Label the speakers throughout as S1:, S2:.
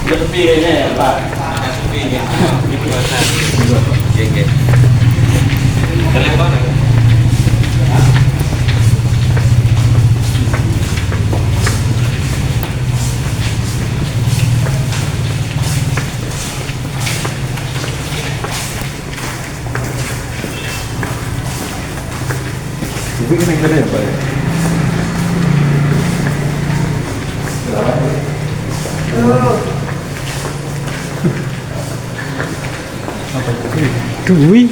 S1: Lebihnya ya Pak. Lebihnya. Oke. Telepon.
S2: Ibu ini yang ya Pak ya?
S3: Duit.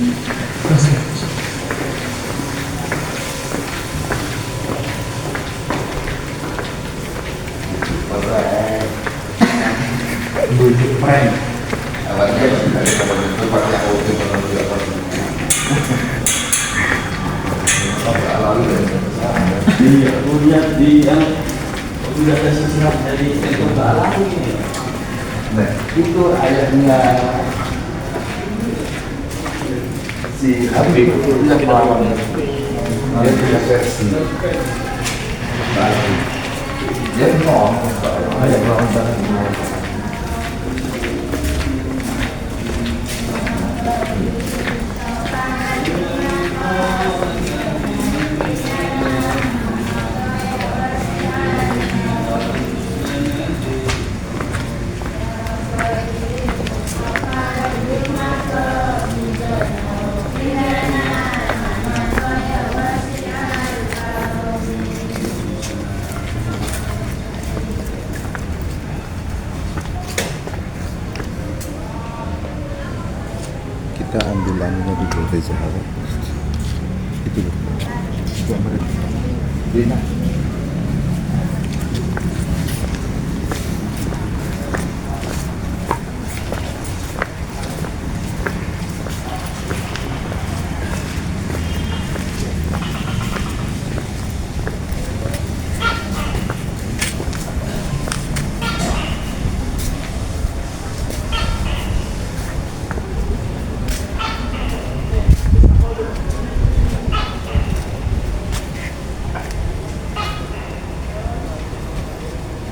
S2: Prank. Awalnya dari kalau itu pakai auto menuju apa?
S1: Iya, kemudian di yang sudah ada sesuatu dari sektor alami ini.
S2: Nah,
S1: Itu ayahnya
S2: si Habib itu yang melawan dia punya versi baru. Dia ngomong ayah melawan barang. Kita ambil anunya di Boleh Zahra itu loh gambar Dina.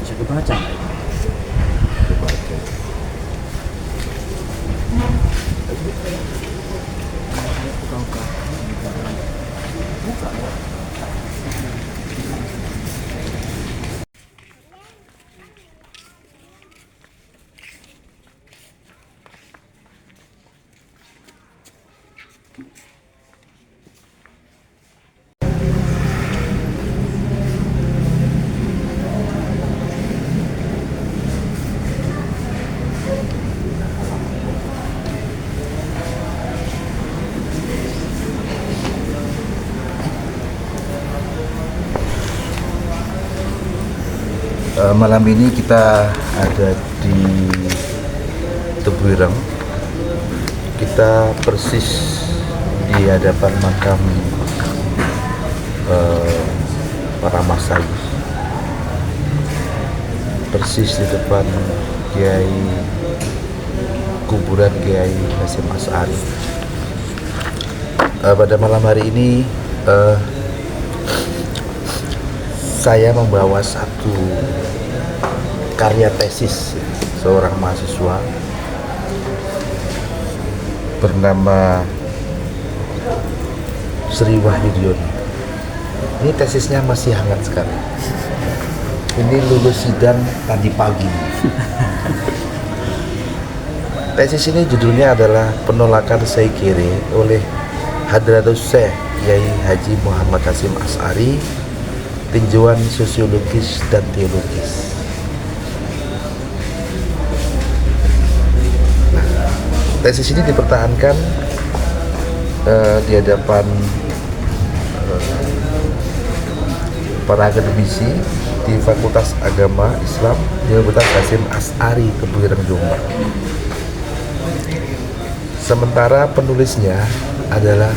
S3: Bisa kebaca.
S2: Malam ini kita ada di Tebuireng. Kita persis di hadapan makam para masai, persis di depan kuburan Kiai Hasyim Asy'ari. Pada malam hari ini saya membawa satu karya tesis seorang mahasiswa bernama Sri Wahyudiono. Ini tesisnya masih hangat sekali. Ini lulus sidang tadi pagi. Tesis ini judulnya adalah Penolakan Syekh Kere oleh Hadratus Syekh Kiai Haji Muhammad Hasyim Asy'ari, tinjauan sosiologis dan teologis. Tesis ini dipertahankan di hadapan para akademisi di Fakultas Agama Islam di Universitas Hasyim Asy'ari Tebuireng, Jombang. Sementara penulisnya adalah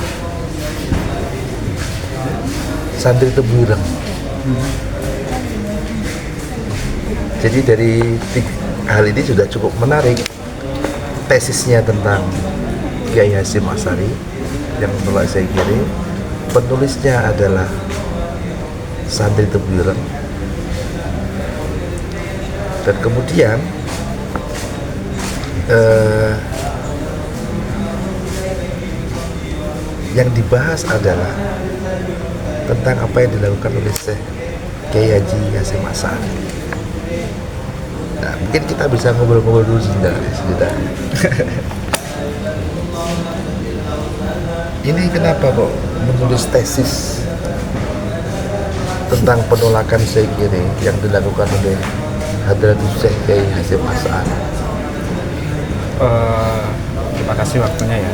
S2: santri Tebuireng. Jadi dari hal ini sudah cukup menarik. Tesisnya tentang Kiai Hasyim Asy'ari yang menolak Saikiri, penulisnya adalah Santri Tebuireng, dan kemudian yang dibahas adalah tentang apa yang dilakukan oleh Syekh Kiai Haji Hasyim Asy'ari. Nah, mungkin kita bisa ngobrol-ngobrol dulu sebentar. Ini kenapa kok menulis tesis tentang penolakan Saikiri yang dilakukan oleh Hadratus Syekh Kiai Hasyim Asy'ari?
S3: Terima kasih waktunya ya.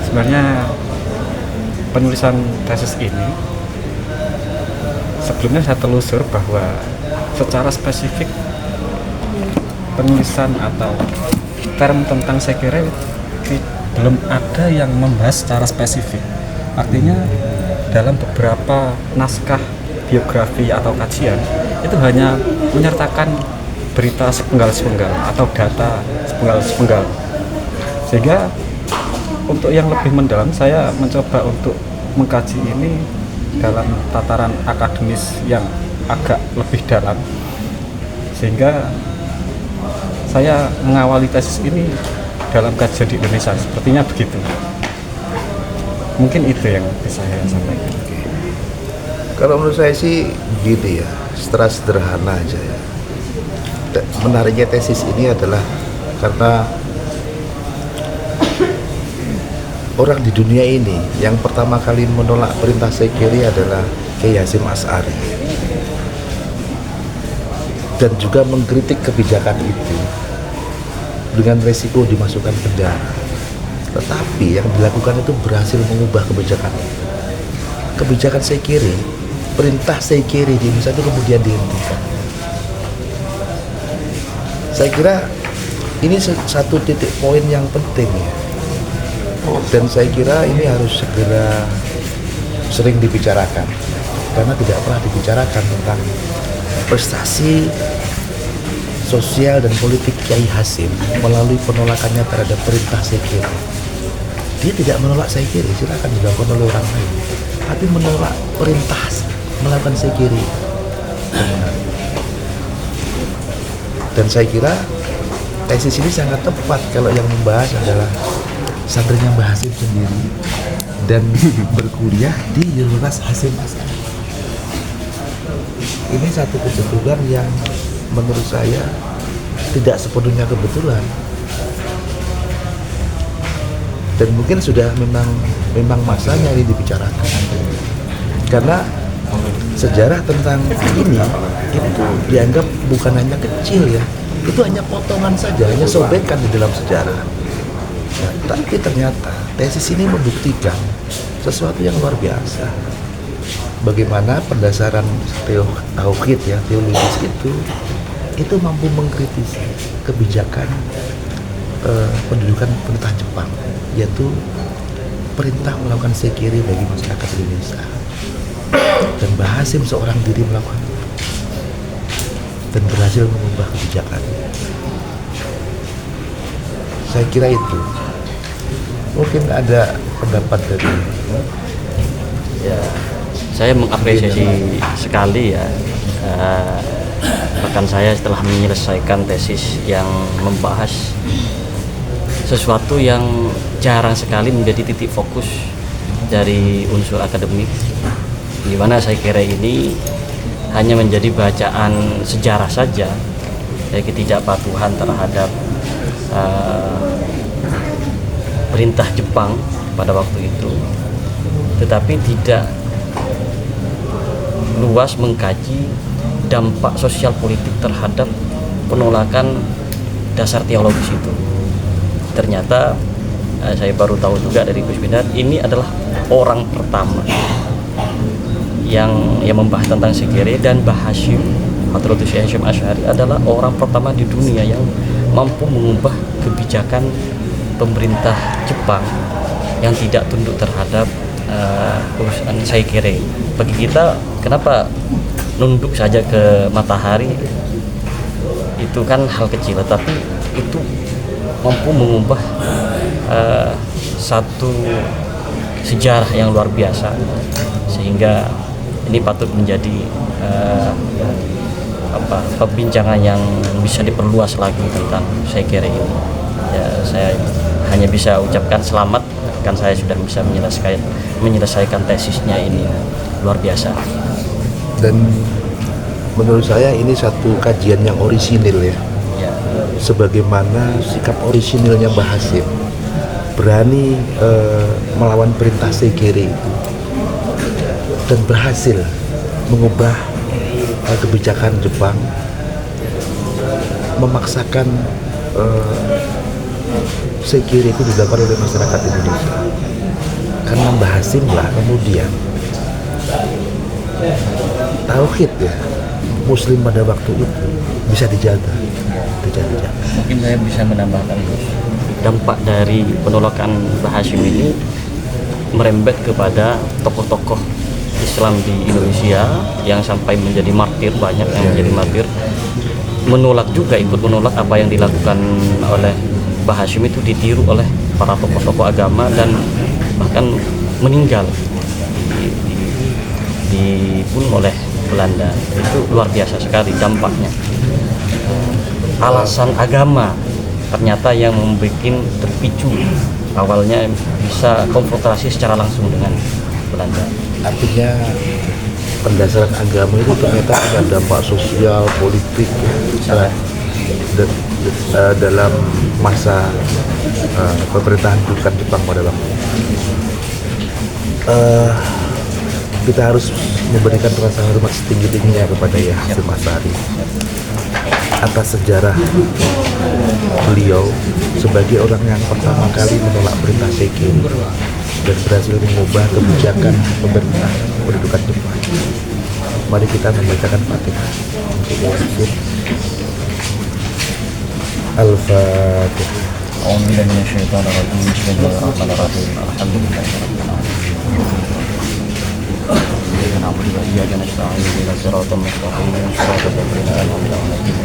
S3: Sebenarnya penulisan tesis ini sebelumnya saya telusur bahwa secara spesifik penulisan atau term tentang Saikiri belum ada yang membahas secara spesifik. Artinya dalam beberapa naskah biografi atau kajian itu hanya menyertakan berita sepenggal-sepenggal atau data sepenggal-sepenggal. Sehingga untuk yang lebih mendalam saya mencoba untuk mengkaji ini dalam tataran akademis yang agak lebih dalam, sehingga saya mengawali tesis ini dalam kajian di Indonesia, sepertinya begitu. Mungkin itu yang bisa saya sampaikan.
S2: Kalau menurut saya sih gini ya, secara sederhana aja ya. Menariknya tesis ini adalah karena orang di dunia ini yang pertama kali menolak perintah Saikiri adalah Kiai Hasyim Asy'ari, dan juga mengkritik kebijakan itu dengan resiko dimasukkan penjara. Tetapi yang dilakukan itu berhasil mengubah kebijakan itu. Kebijakan Saikiri, perintah Saikiri di Indonesia itu kemudian dihentikan. Saya kira ini satu titik poin yang penting ya. Dan saya kira ini harus segera sering dibicarakan, karena tidak pernah dibicarakan tentang prestasi sosial dan politik Kiai Hasyim melalui penolakannya terhadap perintah Saikiri. Dia tidak menolak Saikiri, silakan dilakukan oleh orang lain, tapi menolak perintah melakukan Saikiri. Dan saya kira tesis ini sangat tepat kalau yang membahas adalah santrinya Mbah Hasyim sendiri dan berkuliah di Universitas Hasyim Asy'ari. Ini satu kebetulan yang menurut saya tidak sepenuhnya kebetulan, dan mungkin sudah memang masanya ini dibicarakan, karena sejarah tentang ini itu dianggap bukan hanya kecil ya, itu hanya potongan saja, hanya sobekan di dalam sejarah. Nah, tapi ternyata tesis ini membuktikan sesuatu yang luar biasa. Bagaimana pendasaran tauhid ya, teologis itu mampu mengkritisi kebijakan pendudukan pemerintah Jepang, yaitu perintah melakukan Saikiri bagi masyarakat Indonesia. Dan Mbah Hasyim seorang diri melakukan itu dan berhasil mengubah kebijakan. Saya kira itu. Mungkin ada pendapat dari
S4: ya, saya mengapresiasi sekali ya rekan saya setelah menyelesaikan tesis yang membahas sesuatu yang jarang sekali menjadi titik fokus dari unsur akademik, di mana saya kira ini hanya menjadi bacaan sejarah saja, ketidakpatuhan terhadap perintah Jepang pada waktu itu, tetapi tidak luas mengkaji dampak sosial politik terhadap penolakan dasar teologis itu. Ternyata saya baru tahu juga dari Gus Bindar, ini adalah orang pertama yang membahas tentang Saikiri, dan Mbah Hasyim, Hadratus Syekh Hasyim Asy'ari adalah orang pertama di dunia yang mampu mengubah kebijakan pemerintah Jepang yang tidak tunduk terhadap urusan Saikiri. Bagi kita, kenapa nunduk saja ke matahari itu kan hal kecil, tapi itu mampu mengubah satu sejarah yang luar biasa, sehingga ini patut menjadi perbincangan yang bisa diperluas lagi tentang Sekire ini. Ya, saya hanya bisa ucapkan selamat, kan saya sudah bisa menyelesaikan tesisnya ini, luar biasa.
S2: Dan menurut saya ini satu kajian yang orisinil ya.
S4: Ya.
S2: Sebagaimana sikap orisinilnya Mbah Hasyim, berani melawan perintah Sekire itu dan berhasil mengubah kebijakan Jepang, memaksakan Sekire itu didapat oleh masyarakat Indonesia. Karena Mbah Hasyim lah kemudian tauhid ya Muslim pada waktu itu bisa dijaga.
S4: Mungkin saya bisa menambahkan, dampak dari penolakan Mbah Hasyim ini merembet kepada tokoh-tokoh Islam di Indonesia yang sampai menjadi martir, banyak yang menjadi martir, ikut menolak apa yang dilakukan oleh Mbah Hasyim itu ditiru oleh para tokoh-tokoh agama dan bahkan meninggal dibunuh oleh Belanda. Itu luar biasa sekali dampaknya. Alasan agama ternyata yang membuat terpicu awalnya bisa konfrontasi secara langsung dengan Belanda.
S2: Artinya pendasaran agama itu ternyata ada dampak sosial, politik dalam masa pemerintahan Sultan Jepang pada waktu itu. Kita harus memberikan rasa hormat setinggi-tingginya kepada Yai Hasyim Asy'ari atas sejarah beliau sebagai orang yang pertama kali menolak perintah Sekire dan berhasil mengubah kebijakan pemerintah pendudukan Jepang. Mari kita membacakan Fatihah untuk Yai Hasyim. Al-Fatihah.
S4: A'udzubillahi minasyaitonirrajim. Bismillahirrahmanirrahim. Alhamdulillahirabbil alamin. Iyyaka na'budu wa iyyaka nasta'in. Ihdinas siratal mustaqim. Shiratal ladzina an'amta 'alaihim